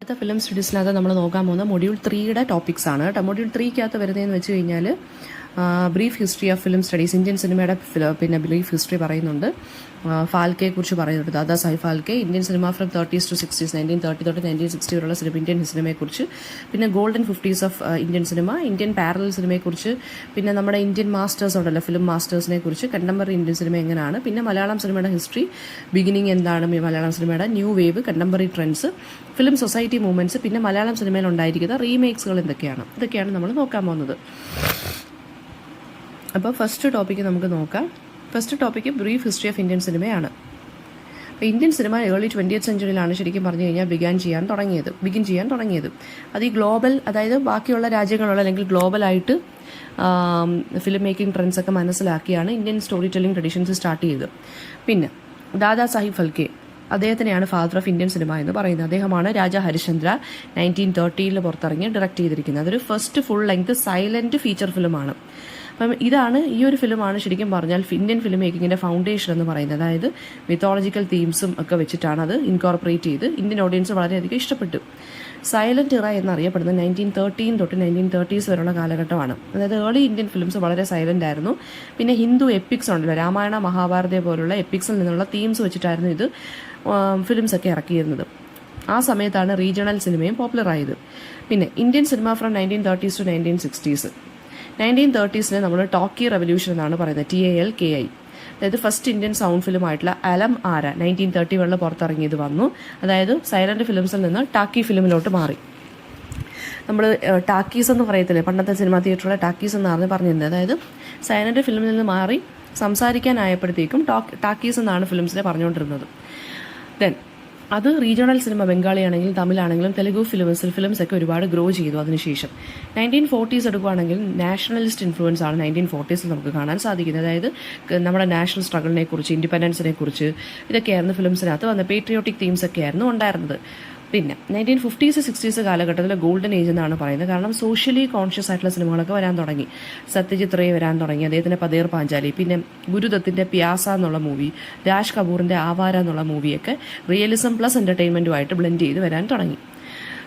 അടുത്ത ഫിലിം സ്റ്റഡീസിനകത്ത് നമ്മൾ നോക്കാൻ പോകുന്ന മൊഡ്യൂൾ 3യുടെ ടോപ്പിക്സ് ആണ് കേട്ടോ. മൊഡ്യൂൾ 3ക്കകത്ത് വരുന്നതെന്ന് വെച്ച് കഴിഞ്ഞാൽ brief history of film studies, Indian സിനിമയുടെ പിന്നെ ബ്രീഫ് ഹിസ്റ്ററി പറയുന്നുണ്ട്. ഫാൽക്കെ കുറിച്ച് പറയുന്നുണ്ട്, Dada Saheb Phalke. Indian cinema from 30s to 60s, 1930 തൊട്ട് 1960 വരെയുള്ള ഇന്ത്യൻ സിനിമയെക്കുറിച്ച്. പിന്നെ golden 50s of Indian cinema, Indian parallel സിനിമയെക്കുറിച്ച്. പിന്നെ നമ്മുടെ ഇന്ത്യൻ മാസ്റ്റേഴ്സ് ഉണ്ടല്ലോ, ഫിലിം മാസ്റ്റേഴ്സിനെ കുറിച്ച്, കണ്ടംപററി ഇന്ത്യൻ സിനിമ എങ്ങനെയാണ്. പിന്നെ മലയാളം സിനിമയുടെ ഹിസ്റ്ററി, ബിഗിനിങ് എന്താണ് മലയാളം സിനിമയുടെ, new wave, contemporary trends, film society movements, പിന്നെ മലയാളം സിനിമയിൽ ഉണ്ടായിരിക്കുന്ന റീമേക്സുകൾ ഇതൊക്കെയാണ് നമ്മൾ നോക്കാൻ പോകുന്നത്. അപ്പോൾ ഫസ്റ്റ് ടോപ്പിക്ക് നമുക്ക് നോക്കാം. First topic brief history of Indian സിനിമയാണ്. അപ്പോൾ ഇന്ത്യൻ സിനിമ ഏർലി 20th സെഞ്ച്വറിയിലാണ് ശരിക്കും പറഞ്ഞു കഴിഞ്ഞാൽ ബിഗിൻ ചെയ്യാൻ തുടങ്ങിയത്. അത് ഈ ഗ്ലോബൽ, അതായത് ബാക്കിയുള്ള രാജ്യങ്ങളുള്ള അല്ലെങ്കിൽ ഗ്ലോബലായിട്ട് ഫിലിം മേക്കിംഗ് ട്രെൻഡ്സൊക്കെ മനസ്സിലാക്കിയാണ് Indian storytelling traditions start ചെയ്തത്. പിന്നെ ദാദാ സാഹിബ് ഫാൽക്കെ, അദ്ദേഹത്തിനെയാണ് ഫാദർ ഓഫ് ഇന്ത്യൻ സിനിമ എന്ന് പറയുന്നത്. അദ്ദേഹമാണ് രാജാ ഹരിശ്ചന്ദ്ര 1930 പുറത്തിറങ്ങി ഡയറക്റ്റ് ചെയ്തിരിക്കുന്നത്. അതൊരു first full length silent feature ഫിലിമാണ്. അപ്പം ഈ ഒരു ഫിലിമാണ് ശരിക്കും പറഞ്ഞാൽ ഇന്ത്യൻ ഫിലിം മേക്കിങ്ങിൻ്റെ ഫൗണ്ടേഷൻ എന്ന് പറയുന്നത്. അതായത് മിത്തോളജിക്കൽ തീംസും ഒക്കെ വെച്ചിട്ടാണ് അത് ഇൻകോർപ്പറേറ്റ് ചെയ്ത് ഇന്ത്യൻ ഓഡിയൻസ് വളരെയധികം ഇഷ്ടപ്പെട്ടു. സൈലന്റ് ഇറ എന്നറിയപ്പെടുന്നത് 1913 തൊട്ട് 1930s വരെയുള്ള കാലഘട്ടമാണ്. അതായത് ഏർലി ഇന്ത്യൻ ഫിലിംസ് വളരെ സൈലന്റ് ആയിരുന്നു. പിന്നെ ഹിന്ദു എപ്പിക്സ് ഉണ്ടല്ലോ, രാമായണ മഹാഭാരത പോലുള്ള എപ്പിക്സിൽ നിന്നുള്ള തീംസ് വെച്ചിട്ടായിരുന്നു ഇത് ഫിലിംസൊക്കെ ഇറക്കിയിരുന്നത്. ആ സമയത്താണ് റീജിയണൽ സിനിമയും പോപ്പുലർ ആയത്. പിന്നെ Indian cinema from 1930s to 1960s. 1930s നമ്മൾ ടോക്കി റെവല്യൂഷൻ എന്നാണ് പറയുന്നത്, TALKI. അതായത് ഫസ്റ്റ് ഇന്ത്യൻ സൗണ്ട് ഫിലിമായിട്ടുള്ള അലം ആര 1931 പുറത്തിറങ്ങിയത് വന്നു. അതായത് സൈലന്റ് ഫിലിംസിൽ നിന്ന് ടാക്കി ഫിലിമിലോട്ട് മാറി. നമ്മൾ ടാക്കീസ് എന്ന് പറയത്തില്ലേ, പണ്ടത്തെ സിനിമാ തിയേറ്ററിലെ ടാക്കീസ് എന്നാണ് പറഞ്ഞിരുന്നത്. അതായത് സൈലന്റ് ഫിലിമിൽ നിന്ന് മാറി സംസാരിക്കാനായപ്പോഴത്തേക്കും ടാക്കീസ് എന്നാണ് ഫിലിംസിനെ പറഞ്ഞുകൊണ്ടിരുന്നത്. ദെൻ അത് റീജിയണൽ സിനിമ, ബംഗാളി ആണെങ്കിലും തമിഴാണെങ്കിലും തെലുഗു ഫിലിംസ് ഒക്കെ ഒരുപാട് ഗ്രോ ചെയ്തു. അതിനുശേഷം 1940s എടുക്കുകയാണെങ്കിൽ നാഷണലിസ്റ്റ് ഇൻഫ്ലുവൻസ് ആണ് 1940s നമുക്ക് കാണാൻ സാധിക്കുന്നത്. അതായത് നമ്മുടെ നാഷണൽ സ്ട്രഗിളിനെ കുറിച്ച്, ഇൻഡിപെൻഡൻസിനെ കുറിച്ച് ഇതൊക്കെയായിരുന്നു ഫിലിംസിനകത്ത് വന്ന പേട്രിയോട്ടിക് തീംസ് ഒക്കെ ആയിരുന്നു ഉണ്ടായിരുന്നത്. പിന്നെ 1950s 60s കാലഘട്ടത്തിൽ ഗോൾഡൻ ഏജ് എന്നാണ് പറയുന്നത്. കാരണം സോഷ്യലി കോൺഷ്യസ് ആയിട്ടുള്ള സിനിമകളൊക്കെ വരാൻ തുടങ്ങി. സത്യജിത് റേ വരാൻ തുടങ്ങി, അദ്ദേഹത്തിൻ്റെ പതേർ പാഞ്ചാലി, പിന്നെ ഗുരുദത്തിൻ്റെ പ്യാസ എന്നുള്ള മൂവി, രാജ് കപൂറിൻ്റെ ആവാര എന്നുള്ള മൂവിയൊക്കെ റിയലിസം പ്ലസ് എൻ്റർടൈൻമെൻറ്റുമായിട്ട് ബ്ലെൻഡ് ചെയ്ത് വരാൻ തുടങ്ങി.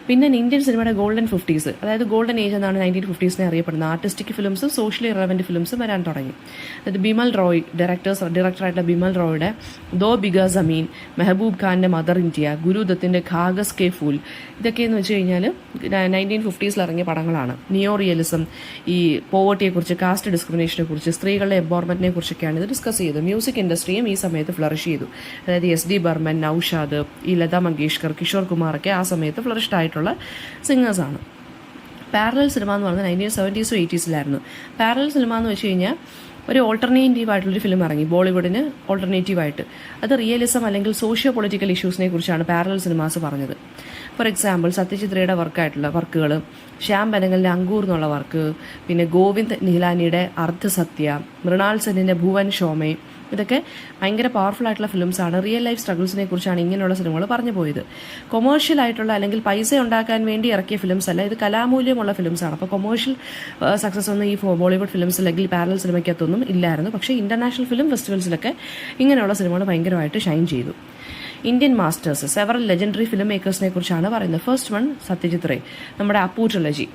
പിന്നെ ഇന്ത്യൻ സിനിമയുടെ ഗോൾഡൻ 50s, അതായത് ഗോൾഡൻ ഏജ് എന്നാണ് 1950s അറിയപ്പെടുന്നത്. ആർട്ടിസ്റ്റിക് ഫിലിംസും സോഷ്യലി റെലവൻറ്റ് ഫിലിംസും വരാൻ തുടങ്ങി. അതായത് ബിമൽ റോയ്, ഡയറക്ടറായിട്ടുള്ള ബിമൽ റോയുടെ ദോ ബിഗ ജമീൻ, മെഹബൂബ് ഖാൻ്റെ മദർ ഇന്ത്യ, ഗുരുദത്തിൻ്റെ ഖാഗസ് കെ ഫൂൽ, ഇതൊക്കെയെന്ന് വെച്ച് കഴിഞ്ഞാൽ 1950s ഇറങ്ങിയ പടങ്ങളാണ്. നിയോ റിയലിസം, ഈ പോവർട്ടിയെക്കുറിച്ച്, കാസ്റ്റ് ഡിസ്ക്രിമിനേഷനെ കുറിച്ച്, സ്ത്രീകളുടെ എംപവർമെൻറ്റിനെ കുറിച്ചൊക്കെയാണ് ഇത് ഡിസ്കസ് ചെയ്തത്. മ്യൂസിക് ഇൻഡസ്ട്രിയും ഈ സമയത്ത് ഫ്ലറിഷ് ചെയ്തു. അതായത് SD ബർമൻ, നൌഷാദ്, ഈ ലതാ മങ്കേഷ്കർ, കിഷോർ കുമാറൊക്കെ ആ സമയത്ത് ഫ്ലറിഷ്ഡ് ആയിട്ടുള്ള സിംഗേഴ്സാണ്. പാരലൽ സിനിമ എന്ന് പറയുന്നത് 1970s 80s പാരലൽ സിനിമ എന്ന് വെച്ച് കഴിഞ്ഞാൽ ഒരു ഓൾട്ടർനേറ്റീവ് ആയിട്ടുള്ളൊരു ഫിലിം ഇറങ്ങി, ബോളിവുഡിന് ഓൾട്ടർനേറ്റീവായിട്ട്. അത് റിയലിസം അല്ലെങ്കിൽ സോഷ്യോ പൊളിറ്റിക്കൽ ഇഷ്യൂസിനെ കുറിച്ചാണ് പാരലൽ സിനിമാസ് പറഞ്ഞത്. ഫോർ എക്സാമ്പിൾ സത്യജിത് റേയുടെ വർക്കുകൾ, ശ്യാം ബെനഗലിൻ്റെ അങ്കൂർ എന്നുള്ള വർക്ക്, പിന്നെ ഗോവിന്ദ് നിഹലാനിയുടെ അർദ്ധസത്യ, മൃണാൾ സെന്നിൻ്റെ ഭുവൻ ഷോമെ, ഇതൊക്കെ ഭയങ്കര പവർഫുൾ ആയിട്ടുള്ള ഫിലിംസാണ്. റിയൽ ലൈഫ് സ്ട്രഗിൾസിനെ കുറിച്ചാണ് ഇങ്ങനെയുള്ള സിനിമകൾ പറഞ്ഞു പോയത്. കൊമേഴ്ഷ്യൽ ആയിട്ടുള്ള അല്ലെങ്കിൽ പൈസ ഉണ്ടാക്കാൻ വേണ്ടി ഇറക്കിയ ഫിലിംസ് അല്ല, ഇത് കലാമൂല്യമുള്ള ഫിലിംസാണ്. അപ്പോൾ കൊമേഴ്ഷ്യൽ സക്സസ് ഒന്നും ഈ ബോളിവുഡ് ഫിലിംസ് അല്ലെങ്കിൽ പാരലൽ സിനിമയ്ക്കകത്തൊന്നും ഇല്ലായിരുന്നു. പക്ഷേ ഇന്റർനാഷണൽ ഫിലിം ഫെസ്റ്റിവൽസിലൊക്കെ ഇങ്ങനെയുള്ള സിനിമകൾ ഭയങ്കരമായിട്ട് ഷൈൻ ചെയ്തു. Indian masters, several legendary film മേക്കേഴ്സിനെ കുറിച്ചാണ് പറയുന്നത്. ഫസ്റ്റ് വൺ സത്യജിത് റേ, നമ്മുടെ അപ്പു ട്രിലജി.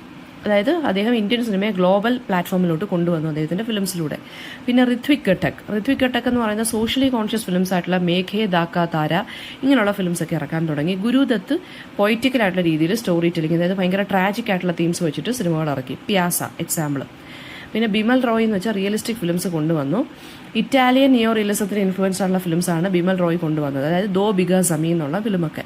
അതായത് അദ്ദേഹം ഇന്ത്യൻ സിനിമയെ ഗ്ലോബൽ പ്ലാറ്റ്ഫോമിലോട്ട് കൊണ്ടുവന്നു അദ്ദേഹത്തിൻ്റെ ഫിലിംസിലൂടെ. പിന്നെ ഋത്വിക് ഘട്ടക് എന്ന് പറയുന്ന സോഷ്യലി കോൺഷ്യസ് ഫിലിംസ് ആയിട്ടുള്ള മേഘേ ദാക്ക താര, ഇങ്ങനെയുള്ള ഫിലിംസൊക്കെ ഇറക്കാൻ തുടങ്ങി. ഗുരുദത്ത് പൊയിറ്റിക്കൽ ആയിട്ടുള്ള രീതിയിൽ സ്റ്റോറി ടെല്ലിംഗ്, അതായത് ഭയങ്കര ട്രാജിക് ആയിട്ടുള്ള തീംസ് വെച്ചിട്ട് സിനിമകൾ ഇറക്കി. പ്യാസ എക്സാമ്പിൾ. പിന്നെ ബിമൽ റോയ് എന്ന് വെച്ചാൽ റിയലിസ്റ്റിക് ഫിലിംസ് കൊണ്ടുവന്നു. ഇറ്റാലിയൻ നിയോ റിയലിസത്തിന് ഇൻഫ്ലുവൻസ് ആയിട്ടുള്ള ഫിലിംസാണ് ബിമൽ റോയ് കൊണ്ടുവന്നത്. അതായത് ദോ ബിഗ ജമീൻ എന്നുള്ള ഫിലിമൊക്കെ.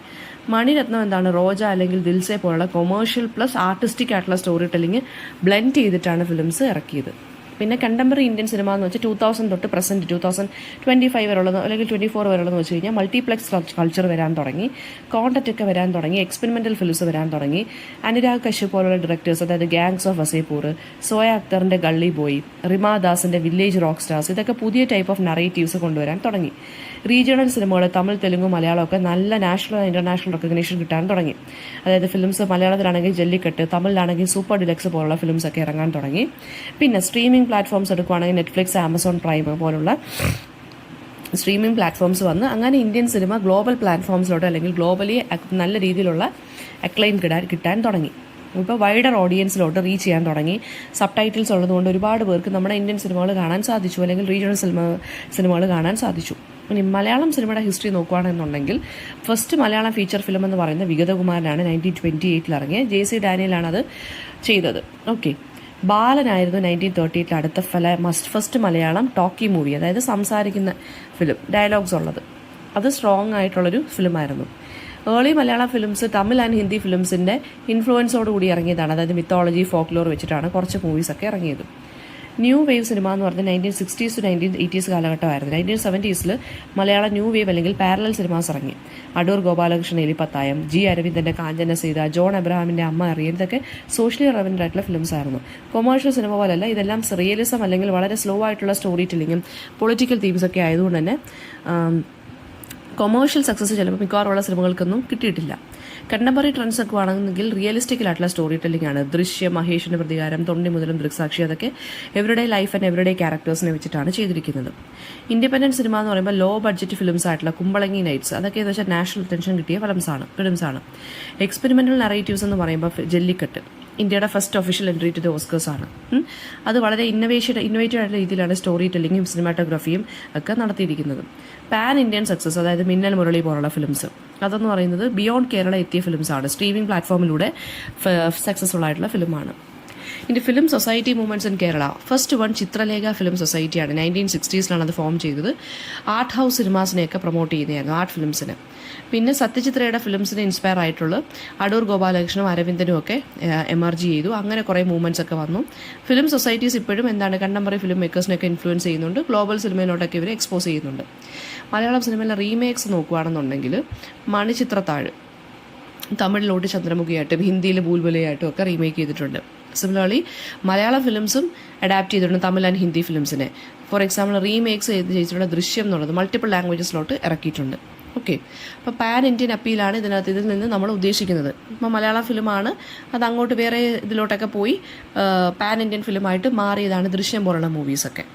മണിരത്നം എന്താണ്, റോജ അല്ലെങ്കിൽ ദിൽസെ പോലുള്ള കൊമേഴ്ഷ്യൽ പ്ലസ് ആർട്ടിസ്റ്റിക് ആയിട്ടുള്ള സ്റ്റോറി ടെല്ലിംഗ് ബ്ലെൻഡ് ചെയ്തിട്ടാണ് ഫിലിംസ് ഇറക്കിയത്. പിന്നെ കണ്ടംപററി ഇന്ത്യൻ സിനിമ എന്ന് വെച്ചാൽ 2000 തൊട്ട് പ്രസന്റ് 2025 വരെയുള്ളത് അല്ലെങ്കിൽ 24 വരെയുള്ളതെന്ന് വെച്ച് കഴിഞ്ഞാൽ മൾട്ടിപ്ലെക്സ് കൾച്ചർ വരാൻ തുടങ്ങി, കോണ്ടന്റ് ഒക്കെ വരാൻ തുടങ്ങി, എക്സ്പെരിമെന്റൽ ഫിലിംസ് വരാൻ തുടങ്ങി. അനുരാഗ് കശ്യപ് പോലുള്ള ഡയറക്ടേഴ്സ്, അതായത് ഗാങ്സ് ഓഫ് വസേപൂർ, സോയ അക്തറിന്റെ ഗള്ളി ബോയ്, റിമാ ദാസിന്റെ വില്ലേജ് റോക്ക് സ്റ്റാർസ്, ഇതൊക്കെ പുതിയ ടൈപ്പ് ഓഫ് നറേറ്റീവ്സ് കൊണ്ടുവരാൻ തുടങ്ങി. റീജിയണൽ സിനിമകൾ തമിഴ്, തെലുങ്ക്, മലയാളം ഒക്കെ നല്ല നാഷണൽ ഇന്റർനാഷണൽ റെക്കഗ്നേഷൻ കിട്ടാൻ തുടങ്ങി. അതായത് ഫിലിംസ് മലയാളത്തിലാണെങ്കിൽ ജല്ലിക്കെട്ട്, തമിഴിലാണെങ്കിൽ സൂപ്പർ ഡിലക്സ് പോലുള്ള ഫിലിംസ് ഒക്കെ ഇറങ്ങാൻ തുടങ്ങി. പിന്നെ സ്ട്രീമിംഗ് പ്ലാറ്റ്ഫോംസ് എടുക്കുകയാണെങ്കിൽ നെറ്റ്ഫ്ലിക്സ്, ആമസോൺ പ്രൈം പോലുള്ള സ്ട്രീമിംഗ് പ്ലാറ്റ്ഫോംസ് വന്ന് അങ്ങനെ ഇന്ത്യൻ സിനിമ ഗ്ലോബൽ പ്ലാറ്റ്ഫോംസിലോട്ട് അല്ലെങ്കിൽ ഗ്ലോബലി നല്ല രീതിയിലുള്ള അക്ലൈം കിട്ടാൻ തുടങ്ങി. ഇപ്പോൾ വൈഡർ ഓഡിയൻസിലോട്ട് റീച്ച് ചെയ്യാൻ തുടങ്ങി. സബ് ടൈറ്റിൽസ് ഉള്ളതുകൊണ്ട് ഒരുപാട് പേർക്ക് നമ്മുടെ ഇന്ത്യൻ സിനിമകൾ കാണാൻ സാധിച്ചു, അല്ലെങ്കിൽ റീജിയണൽ സിനിമകൾ കാണാൻ സാധിച്ചു. ഇനി മലയാളം സിനിമയുടെ ഹിസ്റ്ററി നോക്കുകയാണെന്നുണ്ടെങ്കിൽ ഫസ്റ്റ് മലയാളം ഫീച്ചർ ഫിലിം എന്ന് പറയുന്നത് വിഗതകുമാരനാണ്. 1928 ഇറങ്ങിയ JC ഡാനിയലാണ് അത് ചെയ്തത്. ഓക്കെ, ബാലനായിരുന്നു 1938 അടുത്ത ഫസ്റ്റ് മലയാളം ടോക്കി മൂവി, അതായത് സംസാരിക്കുന്ന ഫിലിം, ഡയലോഗ്സ് ഉള്ളത്. അത് സ്ട്രോങ് ആയിട്ടുള്ളൊരു ഫിലിമായിരുന്നു. Early Malayalam films Tamil and Hindi ഫിലിംസിൻ്റെ ഇൻഫ്ലുവൻസോട് കൂടി ഇറങ്ങിയതാണ്. അതായത് മിത്തോളജി, ഫോക്ലോർ വെച്ചിട്ടാണ് കുറച്ച് മൂവീസൊക്കെ ഇറങ്ങിയത്. ന്യൂ വേവ് സിനിമ എന്ന് പറഞ്ഞാൽ 1960s to 1980s കാലഘട്ടമായിരുന്നു. 1970s മലയാളം ന്യൂ വേവ് അല്ലെങ്കിൽ പാരലൽ സിനിമാസ് ഇറങ്ങി. അടൂർ ഗോപാലകൃഷ്ണൻ എലിപ്പത്തായം, G. അരവിന്ദൻ്റെ കാഞ്ചന സീത, ജോൺ എബ്രഹാമിൻ്റെ അമ്മ അറിയൻ, ഇതൊക്കെ സോഷ്യലി റെലവൻ്റ് ആയിട്ടുള്ള ഫിലിംസ് ആയിരുന്നു. കൊമേഴ്ഷ്യൽ സിനിമ പോലല്ല, ഇതെല്ലാം റിയലിസം അല്ലെങ്കിൽ വളരെ സ്ലോ ആയിട്ടുള്ള സ്റ്റോറി ടെല്ലിങ്ങും പൊളിറ്റിക്കൽ തീംസൊക്കെ ആയതുകൊണ്ട് തന്നെ കൊമേഴ്ഷ്യൽ സക്സസ് ചിലപ്പോൾ മിക്കവാറുള്ള സിനിമകൾക്കൊന്നും കിട്ടിയിട്ടില്ല. കണ്ടംപററി ട്രെൻഡ്സ് ഒക്കെ ആണെങ്കിൽ റിയലിസ്റ്റിക്കലായിട്ടുള്ള സ്റ്റോറി ടെല്ലിംഗ് ആണ്. ദൃശ്യം, മഹേഷിൻ്റെ പ്രതികാരം, തൊണ്ടി മുതലും ദൃക്സാക്ഷി, അതൊക്കെ എവരുടെ ലൈഫ് ആൻഡ് എവരുടെ ക്യാരക്ടേഴ്സിനെ വെച്ചിട്ടാണ് ചെയ്തിരിക്കുന്നത്. ഇൻഡിപെൻഡൻറ്റ് സിനിമ എന്ന് പറയുമ്പോൾ ലോ ബഡ്ജറ്റ് ഫിലിംസ് ആയിട്ടുള്ള കുമ്പളങ്ങി നൈറ്റ്സ്, അതൊക്കെ എന്ന് വെച്ചാൽ നാഷണൽ അറ്റൻഷൻ കിട്ടിയ ഫിലിംസാണ്. എക്സ്പെരിമെൻ്റൽ നറേറ്റീവ്സ് എന്ന് പറയുമ്പോൾ ജല്ലിക്കെട്ട് ഇന്ത്യയുടെ first official entry to the ഓസ്കേഴ്സാണ്. അത് വളരെ ഇന്നോവേറ്റീവ് ആയിട്ടുള്ള രീതിയിലാണ് സ്റ്റോറി ടെല്ലിങ്ങും സിനിമാറ്റോഗ്രാഫിയും ഒക്കെ നടത്തിയിരിക്കുന്നത്. പാൻ ഇന്ത്യൻ സക്സസ്, അതായത് മിന്നൽ മുരളി പോലുള്ള ഫിലിംസ്, അതെന്ന് പറയുന്നത് ബിയോണ്ട് കേരള എത്തിയ ഫിലിംസാണ്. സ്ട്രീമിംഗ് പ്ലാറ്റ്ഫോമിലൂടെ സക്സസ്ഫുൾ ആയിട്ടുള്ള ഫിലിമാണ്. ഇനി film society movements in Kerala. First one Chitralekha film സൊസൈറ്റിയാണ്. 1960s അത് ഫോം ചെയ്തത്. ആർട്ട് ഹൗസ് സിനിമാസിനെയൊക്കെ പ്രൊമോട്ട് ചെയ്യുന്നതായിരുന്നു, ആർട്ട് ഫിലിംസിന്. പിന്നെ സത്യചിത്രയുടെ ഫിലിംസിന് ഇൻസ്പയർ ആയിട്ടുള്ള അടൂർ ഗോപാലകൃഷ്ണനും അരവിന്ദനും ഒക്കെ എമർജ് ചെയ്തു. അങ്ങനെ കുറേ മൂവ്മെൻറ്റ്സ് ഒക്കെ വന്നു. ഫിലിം സൊസൈറ്റീസ് ഇപ്പോഴും കണ്ടംപററി ഫിലിം മേക്കേഴ്സിനൊക്കെ ഇൻഫ്ലുവൻസ് ചെയ്യുന്നുണ്ട്. ഗ്ലോബൽ സിനിമയിലോട്ടൊക്കെ ഇവർ എക്സ്പോസ് ചെയ്യുന്നുണ്ട്. മലയാളം സിനിമയിലെ റീമേക്സ് നോക്കുകയാണെന്നുണ്ടെങ്കിൽ മണിച്ചിത്രത്താഴ് തമിഴിലോട്ട് ചന്ദ്രമുഖിയായിട്ടും ഹിന്ദിയിൽ ബൂൽബുലയായിട്ടും ഒക്കെ റീമേക്ക് ചെയ്തിട്ടുണ്ട്. സിമിലർലി മലയാളം ഫിലിംസും അഡാപ്റ്റ് ചെയ്തിട്ടുണ്ട് തമിഴ് ആൻഡ് ഹിന്ദി ഫിലിംസിനെ. ഫോർ എക്സാമ്പിൾ റീമേക്സ് ചെയ്തിട്ടുള്ള ദൃശ്യം എന്നുള്ളത് മൾട്ടിപ്പിൾ ലാംഗ്വേജസിലോട്ട് ഇറക്കിയിട്ടുണ്ട്. ഓക്കെ, അപ്പോൾ പാൻ ഇന്ത്യൻ അപ്പീലാണ് ഇതിൽ നിന്ന് നമ്മൾ ഉദ്ദേശിക്കുന്നത്. ഇപ്പോൾ മലയാളം ഫിലിമാണ്, അത് അങ്ങോട്ട് വേറെ ഇതിലോട്ടൊക്കെ പോയി പാൻ ഇന്ത്യൻ ഫിലിമായിട്ട് മാറിയതാണ് ദൃശ്യം പോലുള്ള മൂവീസൊക്കെ.